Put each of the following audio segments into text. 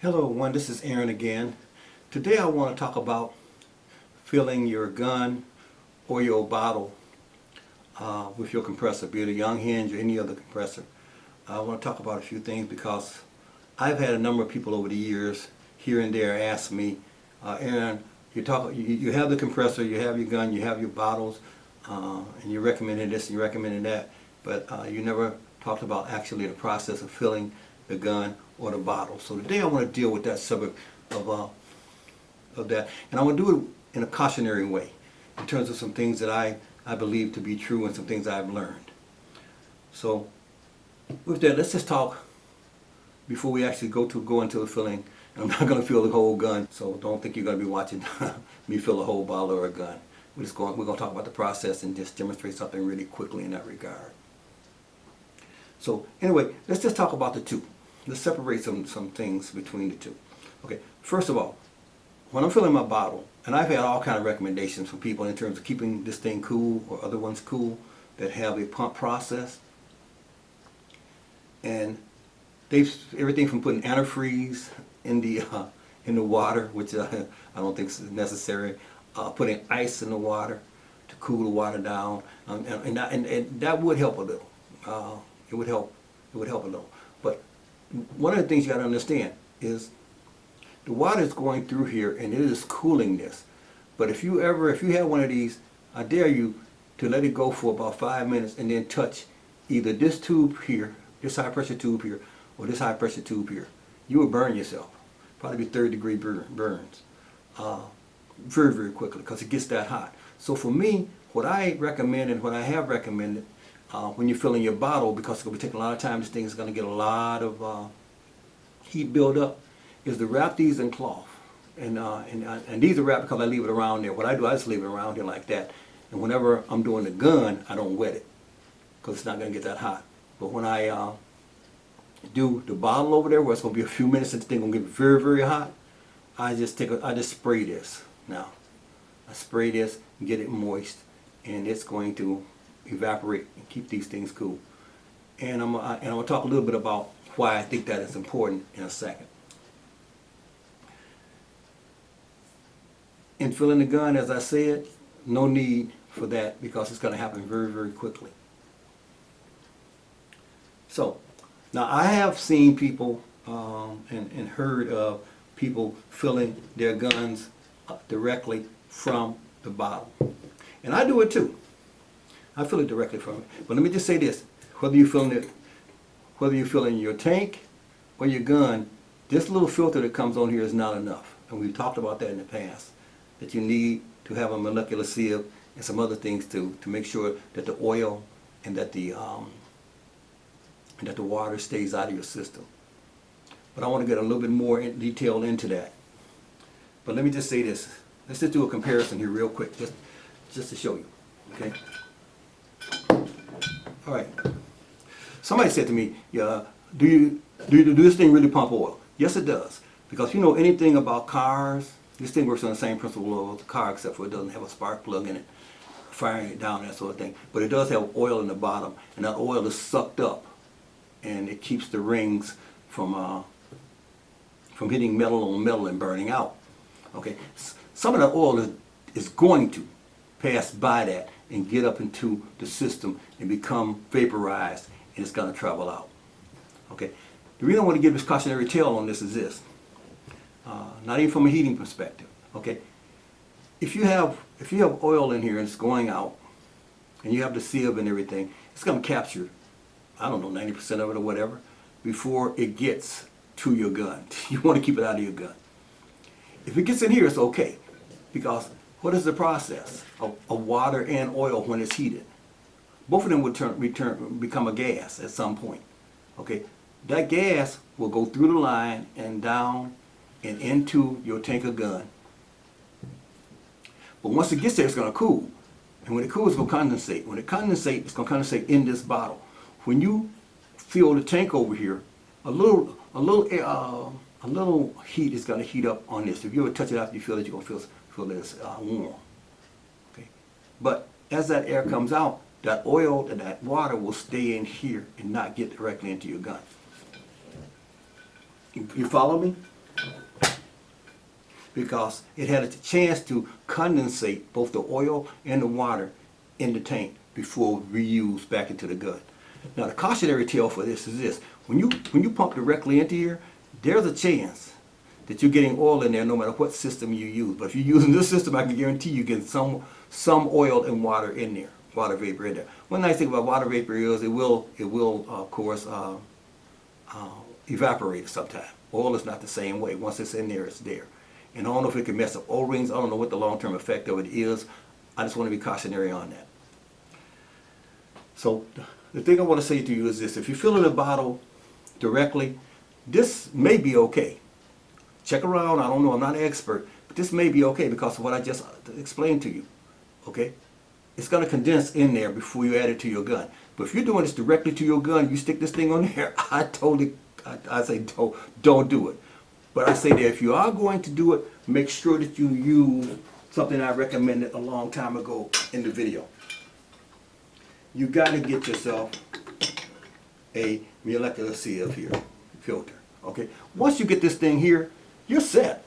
Hello everyone, this is Aaron again. Today I want to talk about filling your gun or your bottle with your compressor, be it a young hinge or any other compressor. I want to talk about a few things because I've had a number of people over the years here and there ask me, Aaron, you have the compressor, you have your gun, you have your bottles, and you're recommending this and you're recommending that, but you never talked about actually the process of filling the gun or the bottle. So today I want to deal with that subject of that, and I want to do it in a cautionary way in terms of some things that I believe to be true and some things I've learned. So with that, let's just talk before we actually go into the filling. I'm not going to fill the whole gun, so don't think you're going to be watching me fill a whole bottle or a gun. We're going to talk about the process and just demonstrate something really quickly in that regard. So anyway, let's just talk about the two. Let's separate some things between the two. Okay, first of all, when I'm filling my bottle, and I've had all kind of recommendations from people in terms of keeping this thing cool or other ones cool that have a pump process. And they've everything from putting antifreeze in the water, which I don't think is necessary, putting ice in the water to cool the water down, and that would help a little. It would help a little. But one of the things you got to understand is the water is going through here and it is cooling this. But if you have one of these, I dare you to let it go for about 5 minutes and then touch either this tube here, this high pressure tube here, or this high pressure tube here. You will burn yourself. Probably be third-degree burns very, very quickly because it gets that hot. So for me, what I recommend and what I have recommended when you're filling your bottle, because it's going to be taking a lot of time, this thing is going to get a lot of heat build up, is to wrap these in cloth. And these are wrapped because I leave it around there. What I do, I just leave it around here like that. And whenever I'm doing the gun, I don't wet it because it's not going to get that hot. But when I do the bottle over there, where it's going to be a few minutes and the thing going to get very, very hot, I just spray this. Now, I spray this and get it moist, and it's going to evaporate and keep these things cool. And I'm going to talk a little bit about why I think that is important in a second. In filling the gun, as I said, no need for that because it's going to happen very, very quickly. So, now I have seen people and heard of people filling their guns directly from the bottle. And I do it too. I fill it directly from it. But let me just say this, whether you're filling your tank or your gun, this little filter that comes on here is not enough. And we've talked about that in the past, that you need to have a molecular sieve and some other things to make sure that the oil and that the water stays out of your system. But I want to get a little bit more in detail into that. But let me just say this. Let's just do a comparison here real quick, just to show you. Okay? All right. Somebody said to me, "Yeah, do this thing really pump oil?" Yes, it does. Because if you know anything about cars, this thing works on the same principle of the car, except for it doesn't have a spark plug in it, firing it down, that sort of thing. But it does have oil in the bottom, and that oil is sucked up, and it keeps the rings from hitting metal on metal and burning out. Okay, some of that oil is going to pass by that and get up into the system and become vaporized, and it's going to travel out. Okay, the reason I want to give this cautionary tale on this is this. Not even from a heating perspective. Okay, if you have oil in here and it's going out, and you have the sieve and everything, it's going to capture, I don't know, 90% of it or whatever, before it gets to your gun. You want to keep it out of your gun. If it gets in here, it's okay, because what is the process of water and oil when it's heated? Both of them would become a gas at some point. Okay, that gas will go through the line and down and into your tank or gun. But once it gets there, it's going to cool. And when it cools, it's going to condensate. When it condensates, it's going to condensate in this bottle. When you fill the tank over here, a little heat is going to heat up on this. If you ever touch it after you feel it, you're going to feel that it's warm. Okay, but as that air comes out, that oil and that water will stay in here and not get directly into your gun. You follow me? because it had a chance to condensate both the oil and the water in the tank before reused back into the gun. Now the cautionary tale for this is this: when you pump directly into here, there's a chance that you're getting oil in there no matter what system you use. But if you're using this system, I can guarantee you get some oil and water in there, water vapor in there. One nice thing about water vapor is it will of course evaporate sometime. Oil is not the same way. Once it's in there, it's there. And I don't know if it can mess up O-rings. I don't know what the long-term effect of it is. I just want to be cautionary on that. So the thing I want to say to you is this: if you fill in a bottle directly, this may be okay. Check around. I don't know. I'm not an expert, but this may be okay because of what I just explained to you. Okay? It's going to condense in there before you add it to your gun. But if you're doing this directly to your gun, you stick this thing on there, I say don't do it. But I say that if you are going to do it, make sure that you use something I recommended a long time ago in the video. You got to get yourself a molecular sieve here, filter. Okay? Once you get this thing here, you're set.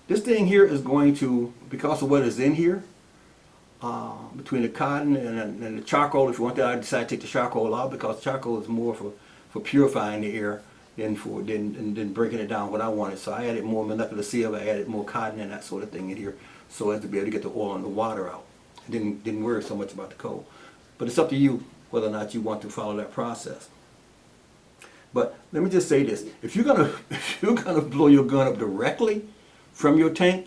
This thing here is going to, because of what is in here, between the cotton and the charcoal, if you want that, I decided to take the charcoal out because charcoal is more for purifying the air than breaking it down what I wanted. So I added more molecular sieve, I added more cotton and that sort of thing in here so as to be able to get the oil and the water out. I didn't worry so much about the coal. But it's up to you whether or not you want to follow that process. But let me just say this: if you're gonna blow your gun up directly from your tank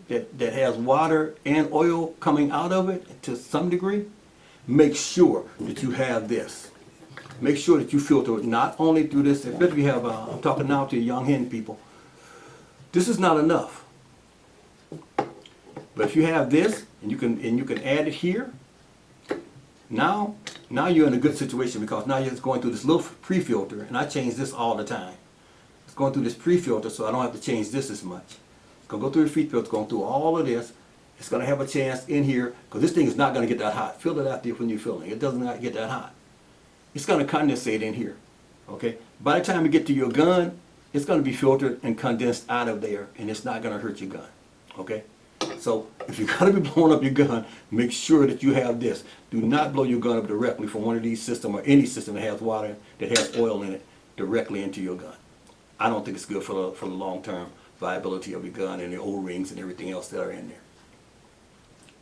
that has water and oil coming out of it to some degree, make sure that you have this. Make sure that you filter it not only through this. If you have, I'm talking now to young hen people. This is not enough. But if you have this and you can add it here, now you're in a good situation because now you're just going through this little pre-filter, and I change this all the time. It's going through this pre-filter, so I don't have to change this as much. It's going to go through the pre-filter, it's going through all of this. It's going to have a chance in here because this thing is not going to get that hot. Fill it out there when you're filling. It does not get that hot. It's going to condensate in here. Okay. By the time you get to your gun, it's going to be filtered and condensed out of there, and it's not going to hurt your gun. Okay. So if you're going to be blowing up your gun, make sure that you have this. Do not blow your gun up directly from one of these systems or any system that has water, that has oil in it, directly into your gun. I don't think it's good for the long-term viability of your gun and the O-rings and everything else that are in there.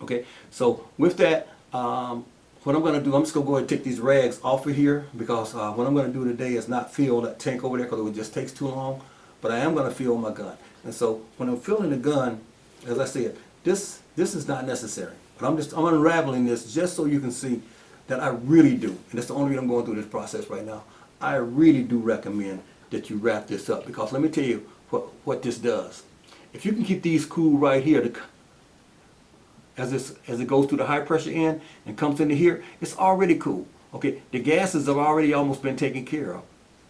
Okay, so with that, what I'm going to do, I'm just going to go ahead and take these rags off of here because what I'm going to do today is not fill that tank over there because it just takes too long, but I am going to fill my gun. And so when I'm filling the gun, as I said, this is not necessary. But I'm unraveling this just so you can see that I really do, and that's the only reason I'm going through this process right now. I really do recommend that you wrap this up because let me tell you what this does. If you can keep these cool right here, as it goes through the high pressure end and comes into here, it's already cool. Okay, the gases have already almost been taken care of.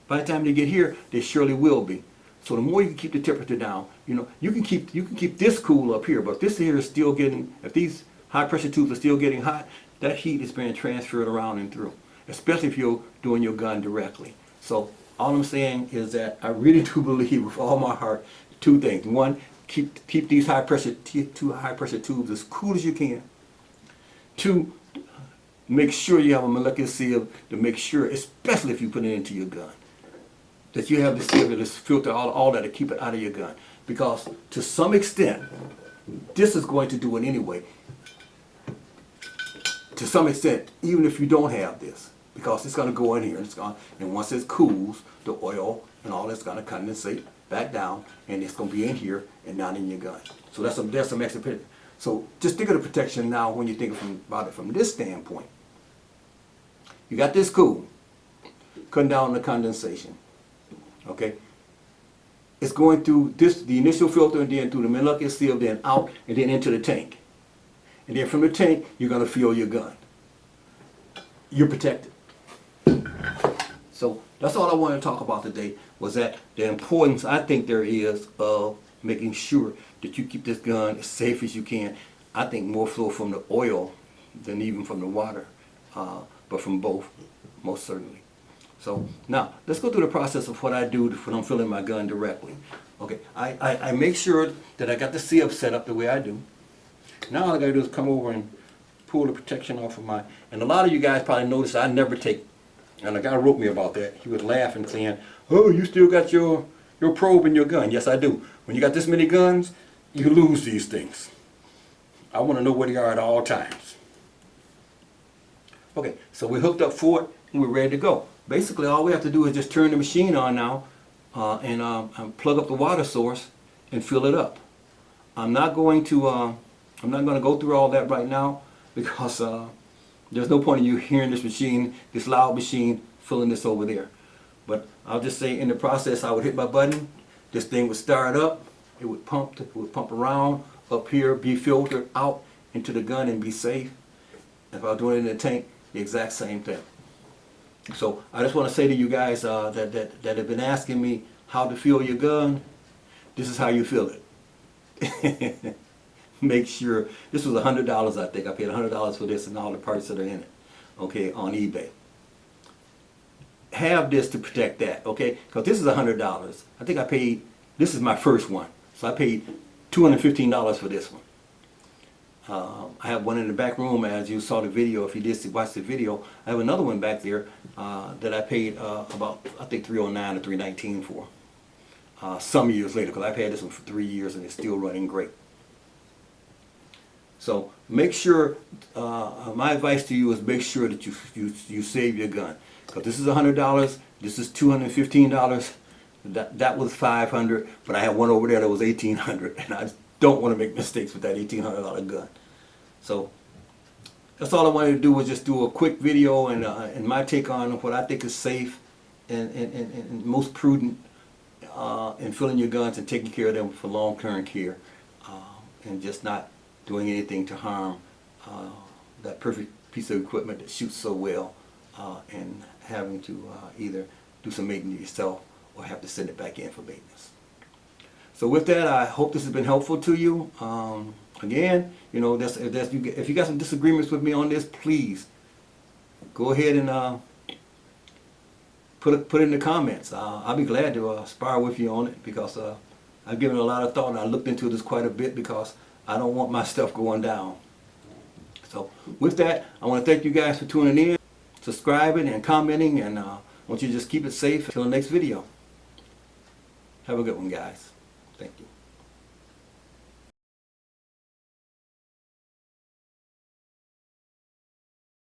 By the time they get here, they surely will be. So the more you can keep the temperature down, you can keep this cool up here. But if this here is still getting, if these high pressure tubes are still getting hot, that heat is being transferred around and through, especially if you're doing your gun directly. So all I'm saying is that I really do believe with all my heart two things. One, keep these two high pressure tubes as cool as you can. Two, make sure you have a molecular sieve to make sure, especially if you put it into your gun, that you have the sieve that is filter all that to keep it out of your gun. Because to some extent, this is going to do it anyway. To some extent, even if you don't have this, because it's going to go in here and once it cools, the oil and all that's going to condensate back down, and it's going to be in here and not in your gun. So that's some extra protection. So just think of the protection now when you think about it from this standpoint. You got this cool, cutting down the condensation. Okay, it's going through the initial filter, and then through the molecular sieve, then out, and then into the tank. And then from the tank, you're going to fill your gun. You're protected. So that's all I wanted to talk about today, was that the importance I think there is of making sure that you keep this gun as safe as you can. I think more so from the oil than even from the water, but from both, most certainly. So now let's go through the process of what I do when I'm filling my gun directly. Okay, I make sure that I got the seal set up the way I do. Now all I gotta do is come over and pull the protection off of my, and a lot of you guys probably noticed I never take, and a guy wrote me about that. He was laughing saying, oh, you still got your probe in your gun. Yes, I do. When you got this many guns, you lose these things. I want to know where they are at all times. Okay, so we're hooked up for it and we're ready to go. Basically, all we have to do is just turn the machine on now and plug up the water source and fill it up. I'm not going to go through all that right now because there's no point in you hearing this machine, this loud machine, filling this over there. But I'll just say in the process, I would hit my button, this thing would start up, it would pump around up here, be filtered out into the gun and be safe. If I was doing it in the tank, the exact same thing. So I just want to say to you guys that have been asking me how to fill your gun, this is how you fill it. Make sure, this was $100 I think, I paid $100 for this and all the parts that are in it, okay, on eBay. Have this to protect that, okay, because this is $100. I think I paid, this is my first one, so I paid $215 for this one. I have one in the back room, as you saw the video. If you did watch the video, I have another one back there that I paid about, I think, $309 or $319 for. Some years later, because I've had this one for 3 years and it's still running great. So make sure, my advice to you is make sure that you save your gun. Because this is $100, this is $215, that was $500, but I have one over there that was $1,800, and I don't want to make mistakes with that $1,800 gun. So that's all I wanted to do, was just do a quick video and my take on what I think is safe and most prudent in filling your guns and taking care of them for long-term care, and just not doing anything to harm that perfect piece of equipment that shoots so well, and having to either do some maintenance yourself or have to send it back in for maintenance. So with that, I hope this has been helpful to you. Again, you know, if you got some disagreements with me on this, please go ahead and put it in the comments. I'll be glad to spar with you on it, because I've given it a lot of thought and I looked into this quite a bit, because I don't want my stuff going down. So with that, I want to thank you guys for tuning in, subscribing and commenting, and I want you to just keep it safe until the next video. Have a good one, guys. Thank you.